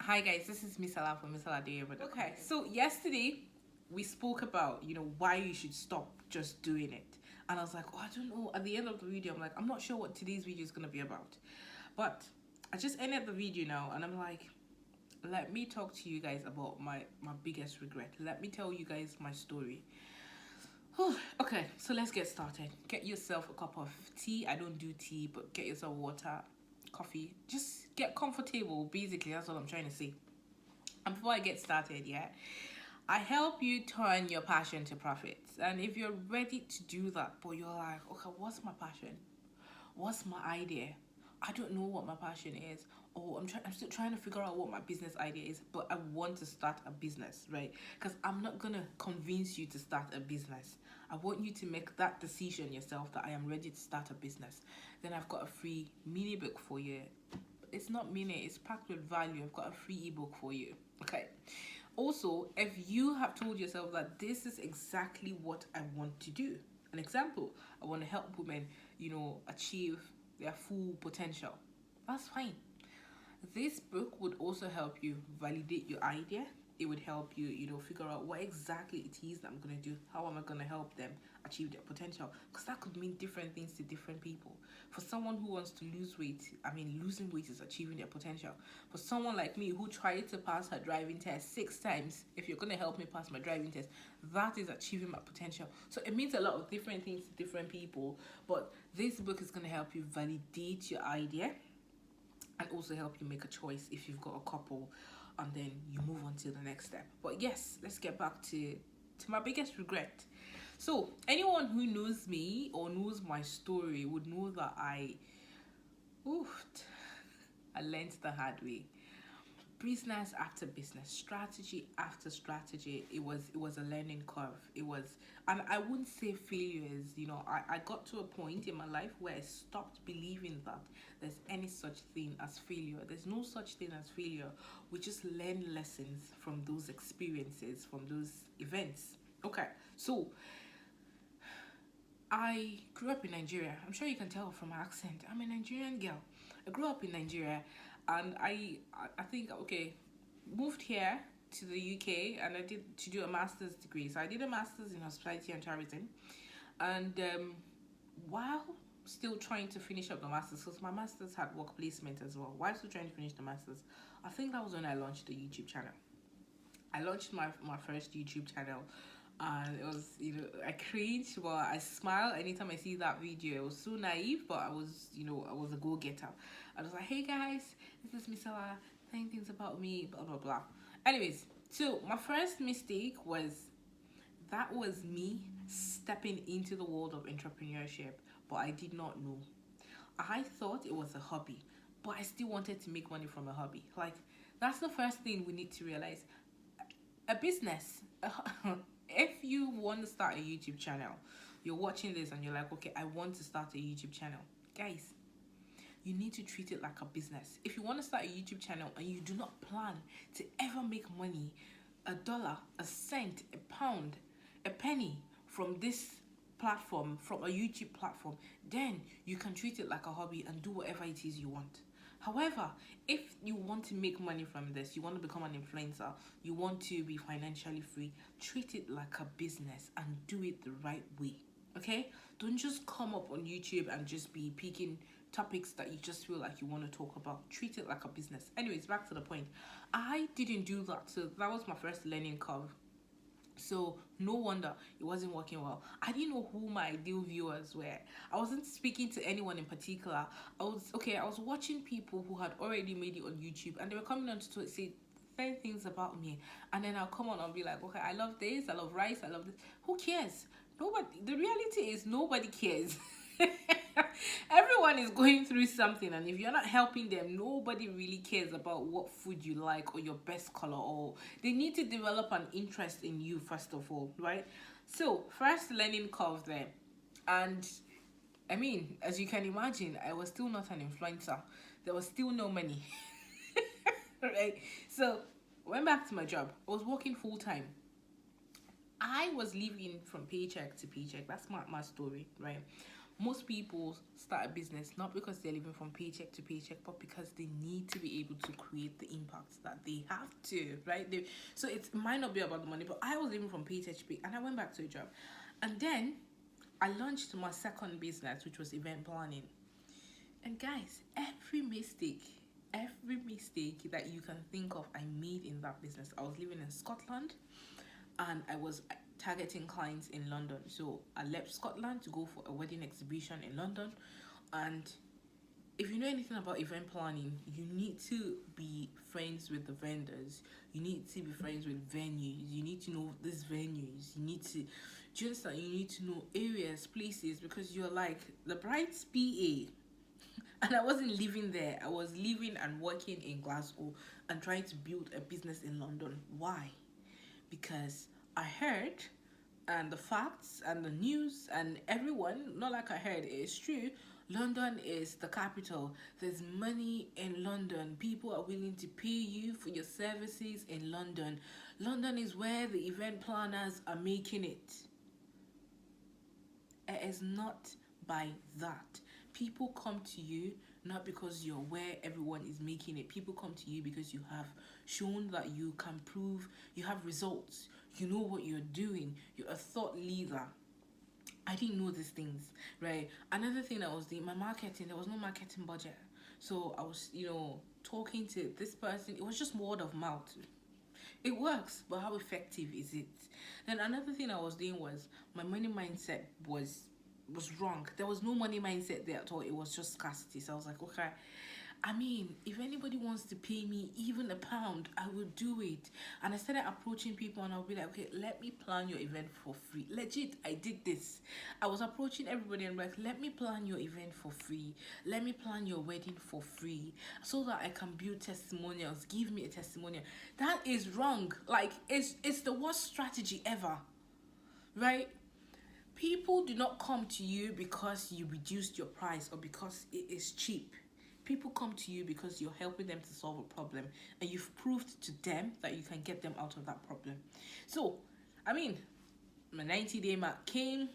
Hi guys, this is Misala from Misala Day. Okay, so yesterday we spoke about why you should stop just doing it, and I was like, oh, I don't know. At the end of the video, I'm like, I'm not sure what today's video is gonna be about, but I just ended the video now, and I'm like, let me talk to you guys about my biggest regret. Let me tell you guys my story. Okay, so let's get started. Get yourself a cup of tea. I don't do tea, but get yourself water, coffee. Just get comfortable. Basically, that's what I'm trying to say. And before I get started, I help you turn your passion to profits. And if you're ready to do that, but you're like, okay, what's my passion? What's my idea? I don't know what my passion is. Or I'm still trying to figure out what my business idea is, but I want to start a business, right? Because I'm not gonna convince you to start a business. I want you to make that decision yourself that I am ready to start a business. Then I've got a free mini book for you. It's not mini, it's packed with value. I've got a free ebook for you. Okay. Also, if you have told yourself that this is exactly what I want to do, an example, I want to help women, achieve their full potential. That's fine. This book would also help you validate your idea. It would help you, figure out what exactly it is that I'm going to do. How am I going to help them achieve their potential? Because that could mean different things to different people. For someone who wants to lose weight, losing weight is achieving their potential. For someone like me who tried to pass her driving test 6 times, if you're going to help me pass my driving test, that is achieving my potential. So it means a lot of different things to different people. But this book is going to help you validate your idea and also help you make a choice if you've got a couple, and then you move on to the next step. But yes, let's get back to my biggest regret. So anyone who knows me or knows my story would know that I learned the hard way. Business after business, strategy after strategy, it was a learning curve. And I wouldn't say failures. I got to a point in my life where I stopped believing that there's any such thing as failure. There's no such thing as failure. We just learn lessons from those experiences, from those events. Okay, so I grew up in Nigeria. I'm sure you can tell from my accent. I'm a Nigerian girl. I grew up in Nigeria, and I think, moved here to the UK, and I did to do a master's degree. So I did a master's in hospitality and tourism, and while still trying to finish up the master's, because my master's had work placement as well. While still trying to finish the master's, I think that was when I launched the YouTube channel. I launched my first YouTube channel, and it was, I cringe, but I smile anytime I see that video. It was so naive, but I was a go-getter. I was like, hey guys, this is Misala, saying things about me, blah blah blah. Anyways, so my first mistake was me stepping into the world of entrepreneurship, but I did not know. I thought it was a hobby, but I still wanted to make money from a hobby. Like, that's the first thing we need to realize. A business, if you want to start a YouTube channel, you're watching this and you're like, okay, I want to start a YouTube channel. Guys, you need to treat it like a business. If you want to start a YouTube channel and you do not plan to ever make money, $1, a cent, a pound, a penny from this platform, from a YouTube platform, then you can treat it like a hobby and do whatever it is you want. However, if you want to make money from this, you want to become an influencer, you want to be financially free, treat it like a business and do it the right way. Okay? Don't just come up on YouTube and just be picking topics that you just feel like you want to talk about. Treat it like a business. Anyways, back to the point. I didn't do that. So that was my first learning curve. So no wonder it wasn't working well. I didn't know who my ideal viewers were. I wasn't speaking to anyone in particular. I was watching people who had already made it on YouTube, and they were coming on to say things about me, and then I'll come on and be like, okay, I love this, I love rice, I love this. Who cares? Nobody. The reality is nobody cares. Everyone is going through something, and if you're not helping them, nobody really cares about what food you like or your best color, or they need to develop an interest in you first of all, right? So first learning curve there. And as you can imagine, I was still not an influencer. There was still no money. Right? So went back to my job. I was working full time. I was living from paycheck to paycheck. That's my story, right? Most people start a business not because they're living from paycheck to paycheck, but because they need to be able to create the impact that they have to, right? So it might not be about the money, but I was living from paycheck to pay, and I went back to a job. And then I launched my second business, which was event planning. And guys, every mistake that you can think of, I made in that business. I was living in Scotland, and I was targeting clients in London. So I left Scotland to go for a wedding exhibition in London. And if you know anything about event planning, you need to be friends with the vendors. You need to be friends with venues. You need to know these venues. You need to just that you need to know areas, places, because you're like the bride's PA. And I wasn't living there. I was living and working in Glasgow and trying to build a business in London. Why? Because I heard, and the facts and the news and everyone, not like I heard, it's true. London is the capital. There's money in London. People are willing to pay you for your services in London. London is where the event planners are making it. It is not by that. People come to you not because you're where everyone is making it. People come to you because you have shown that you can prove, you have results, you know what you're doing, you're a thought leader. I didn't know these things, right? Another thing I was doing, my marketing, there was no marketing budget. So I was, talking to this person. It was just word of mouth. It works, but how effective is it? Then another thing I was doing was my money mindset was wrong. There was no money mindset there at all. It was just scarcity. So I was like, okay, I mean, if anybody wants to pay me even a pound, I will do it. And I started approaching people, and I'll be like, okay, let me plan your event for free. Legit, I did this. I was approaching everybody and like, let me plan your event for free. Let me plan your wedding for free so that I can build testimonials. Give me a testimonial. That is wrong. Like, it's the worst strategy ever, right? People do not come to you because you reduced your price or because it is cheap. People come to you because you're helping them to solve a problem, and you've proved to them that you can get them out of that problem. So, I mean, my 90-day mark came,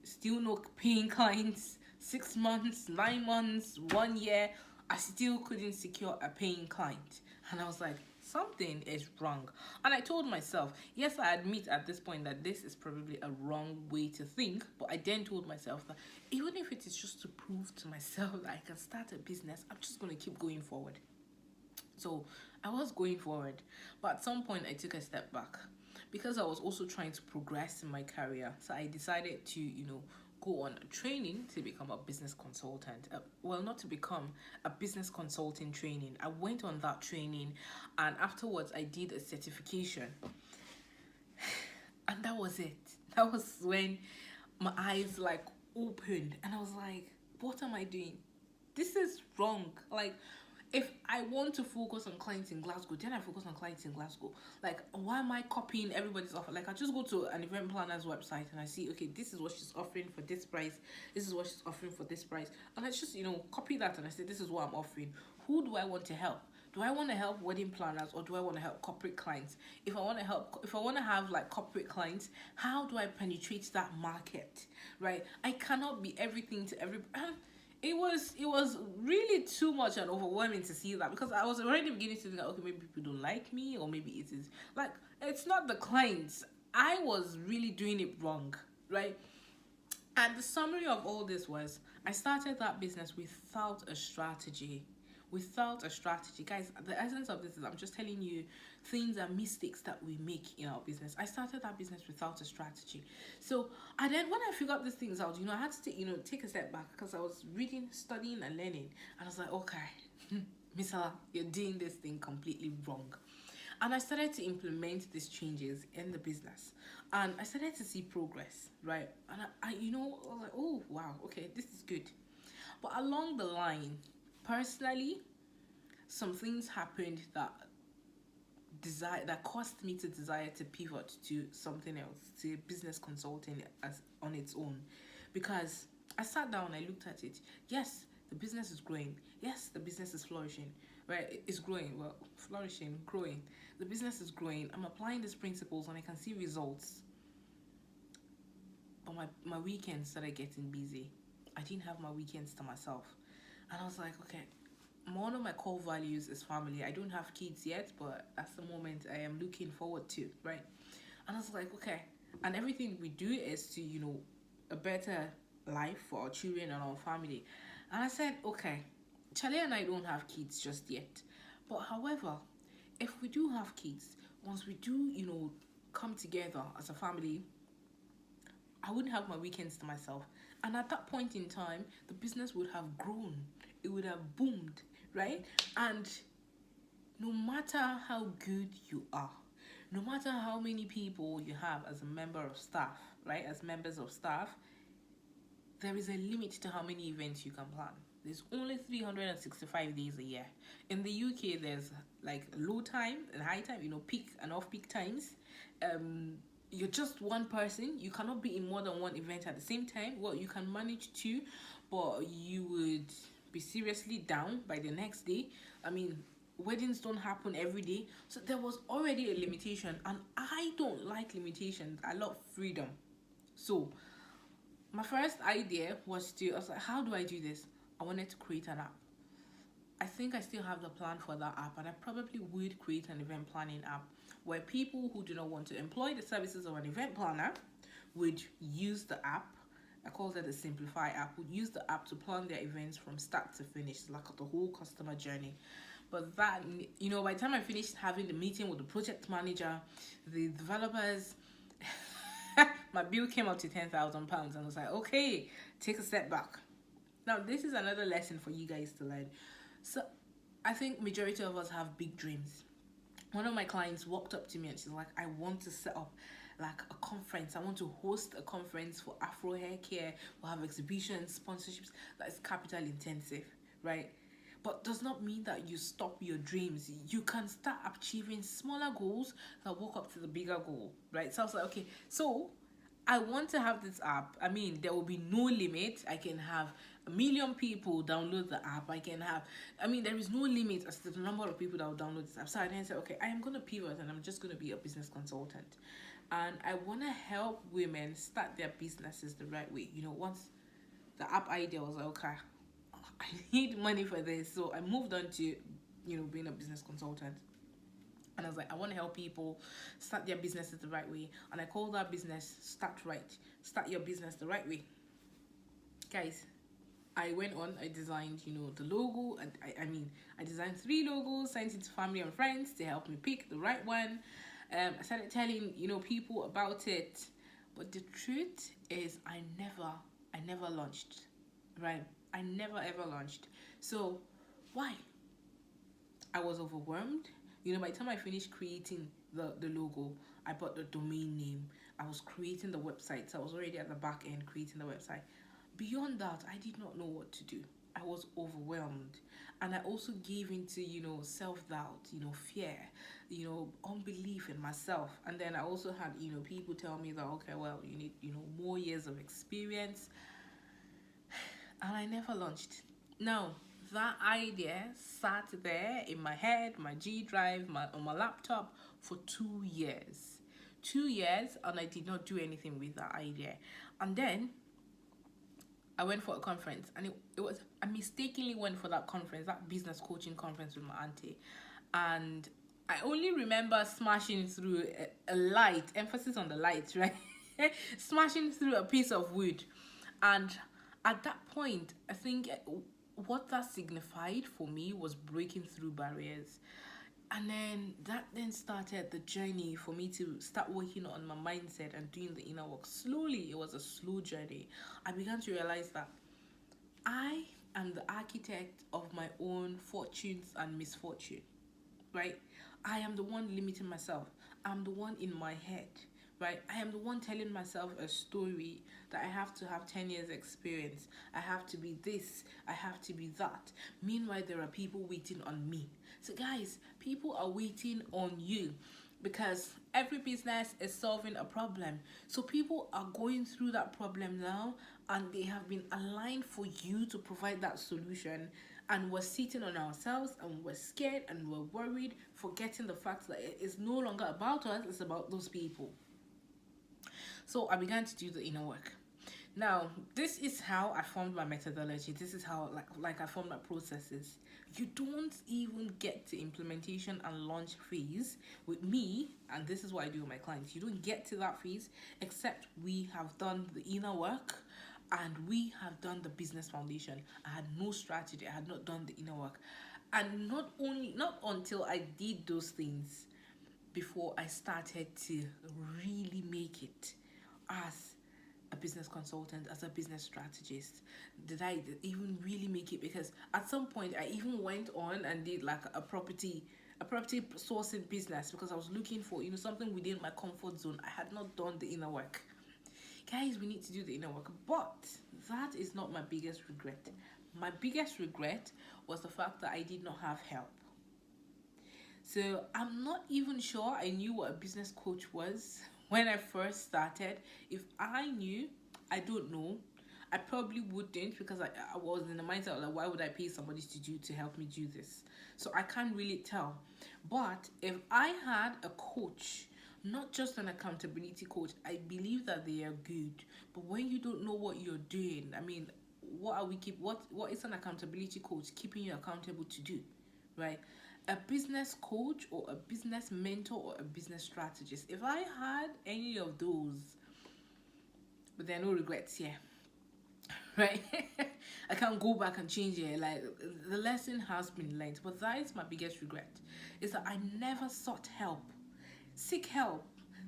still no paying clients, 6 months, 9 months, 1 year, I still couldn't secure a paying client. And I was like, something is wrong. And I told myself, yes, I admit at this point that this is probably a wrong way to think, but I then told myself that even if it is just to prove to myself that I can start a business, I'm just going to keep going forward. So I was going forward, but at some point I took a step back because I was also trying to progress in my career. So I decided to, go on a training to become a business consultant. Not to become a business consulting training. I went on that training, and afterwards I did a certification. And that was it. That was when my eyes like opened, and I was like, what am I doing? This is wrong. Like, if I want to focus on clients in Glasgow, then I focus on clients in Glasgow. Like, why am I copying everybody's offer? Like, I just go to an event planner's website and I see, okay, this is what she's offering for this price. This is what she's offering for this price. And I just, copy that and I say, this is what I'm offering. Who do I want to help? Do I want to help wedding planners, or do I want to help corporate clients? If I want to have like corporate clients, how do I penetrate that market, right? I cannot be everything to everybody. It was really too much and overwhelming to see that, because I was already beginning to think that, okay, maybe people don't like me, or maybe it is like, it's not the clients. I was really doing it wrong, right? And the summary of all this was, I started that business without a strategy. Guys, the essence of this is, I'm just telling you things and mistakes that we make in our business. I started that business without a strategy. So, and then when I figured these things out, I had to take a step back, because I was reading, studying, and learning. And I was like, okay, Miss Ella, you're doing this thing completely wrong. And I started to implement these changes in the business, and I started to see progress, right? And I was like, oh wow, okay, this is good. But along the line, personally, some things happened that caused me to desire to pivot to something else, to business consulting as on its own. Because I sat down, I looked at it. Yes, the business is growing. Yes, the business is flourishing. Right? It's growing. Well, flourishing, growing. The business is growing. I'm applying these principles and I can see results. But my weekends started getting busy. I didn't have my weekends to myself. And I was like, okay, one of my core values is family. I don't have kids yet, but that's the moment I am looking forward to, right? And I was like, okay. And everything we do is to, a better life for our children and our family. And I said, okay, Charlie and I don't have kids just yet. But however, if we do have kids, once we do, come together as a family, I wouldn't have my weekends to myself. And at that point in time, the business would have grown. It would have boomed, right? And no matter how good you are, no matter how many people you have as a member of staff, right? As members of staff, there is a limit to how many events you can plan. There's only 365 days a year. In the UK, there's like low time and high time, peak and off peak times. You're just one person. You cannot be in more than one event at the same time. Well, you can manage two, but you would be seriously down by the next day. I mean, weddings don't happen every day. So there was already a limitation, and I don't like limitations. I love freedom. So my first idea was I was like, how do I do this? I wanted to create an app. I think I still have the plan for that app, and I probably would create an event planning app where people who do not want to employ the services of an event planner would use the app. I call it the Simplify app. Would use the app to plan their events from start to finish, like the whole customer journey. But that, by the time I finished having the meeting with the project manager, the developers, my bill came up to £10,000, and I was like, okay, take a step back. Now, this is another lesson for you guys to learn. So, I think majority of us have big dreams. One of my clients walked up to me and she's like, I want to set up like a conference. I want to host a conference for Afro hair care. We'll have exhibitions, sponsorships. That is capital intensive, right? But does not mean that you stop your dreams. You can start achieving smaller goals that walk up to the bigger goal, right? So I was like, okay, so I want to have this app. I mean, there will be no limit. I can have 1 million people download the app. There is no limit as to the number of people that will download this app. So I then said, okay, I am going to pivot and I'm just going to be a business consultant. And I want to help women start their businesses the right way. Once the app idea was like, okay, I need money for this. So I moved on to, being a business consultant. And I was like, I want to help people start their businesses the right way. And I call that business Start Right. Start your business the right way. Guys, I went on, I designed, the logo. I designed 3 logos, sent it to family and friends to help me pick the right one. I started telling, people about it. But the truth is I never launched, right? I never ever launched. So why? I was overwhelmed. By the time I finished creating the logo, I bought the domain name. I was creating the website. So I was already at the back end creating the website. Beyond that, I did not know what to do. I was overwhelmed. And I also gave into, self-doubt, fear, unbelief in myself. And then I also had, people tell me that, okay, well, you need, more years of experience. And I never launched. Now, that idea sat there in my head, my G drive, on my laptop for 2 years. 2 years, and I did not do anything with that idea. And then I went for a conference, and I mistakenly went for that conference, that business coaching conference with my auntie. And I only remember smashing through a light, emphasis on the light, right? Smashing through a piece of wood. And at that point, I think what that signified for me was breaking through barriers. And then that started the journey for me to start working on my mindset and doing the inner work. Slowly, it was a slow journey. I began to realize that I am the architect of my own fortunes and misfortune, right? I am the one limiting myself. I'm the one in my head, right? I am the one telling myself a story that I have to have 10 years experience. I have to be this. I have to be that. Meanwhile, there are people waiting on me. So guys, people are waiting on you because every business is solving a problem. So people are going through that problem now and they have been aligned for you to provide that solution. And we're sitting on ourselves and we're scared and we're worried, forgetting the fact that it is no longer about us, it's about those people. So I began to do the inner work. Now, this is how I formed my methodology. This is how like I formed my processes. You don't even get to implementation and launch phase with me, and this is what I do with my clients. You don't get to that phase except we have done the inner work and we have done the business foundation. I had no strategy, I had not done the inner work. And not until I did those things before I started to really make it as a business consultant, as a business strategist. Did I even really make it? Because at some point I even went on and did like a property sourcing business, because I was looking for something within my comfort zone. I had not done the inner work. Guys, we need to do the inner work. But that is not my biggest regret. My biggest regret was the fact that I did not have help. So I'm not even sure I knew what a business coach was when I first started. If I knew, I don't know. I probably wouldn't, because I was in the mindset of like, why would I pay somebody to help me do this? So I can't really tell. But if I had a coach, not just an accountability coach, I believe that they are good. But when you don't know what you're doing, I mean, what is an accountability coach keeping you accountable to do, right? A business coach or a business mentor or a business strategist. If I had any of those, but there are no regrets here, right? I can't go back and change it. Like, the lesson has been learned, but that is my biggest regret, is that I never sought help. Seek help.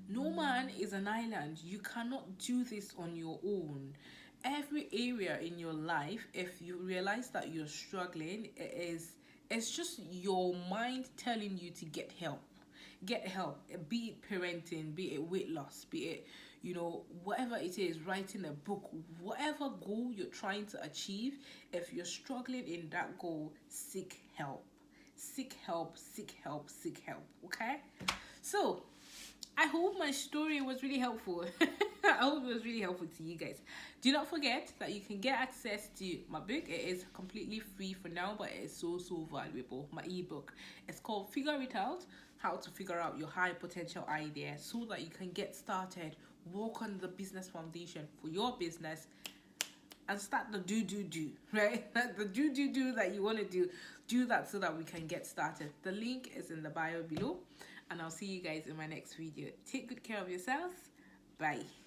No man is an island. You cannot do this on your own. Every area in your life, if you realize that you're struggling, it's just your mind telling you to get help. Get help. Be it parenting, be it weight loss, be it whatever it is, writing a book, whatever goal you're trying to achieve. If you're struggling in that goal, seek help. Seek help, seek help, seek help. Okay? So I hope my story was really helpful. I hope it was really helpful to you guys. Do not forget that you can get access to my book. It is completely free for now, but it is so valuable. My ebook. It's called Figure It Out: How to Figure Out Your High Potential Idea, so that you can get started, work on the business foundation for your business, and start the do, right? The do that you want to do that, so that we can get started. The link is in the bio below, and I'll see you guys in my next video. Take good care of yourselves. Bye.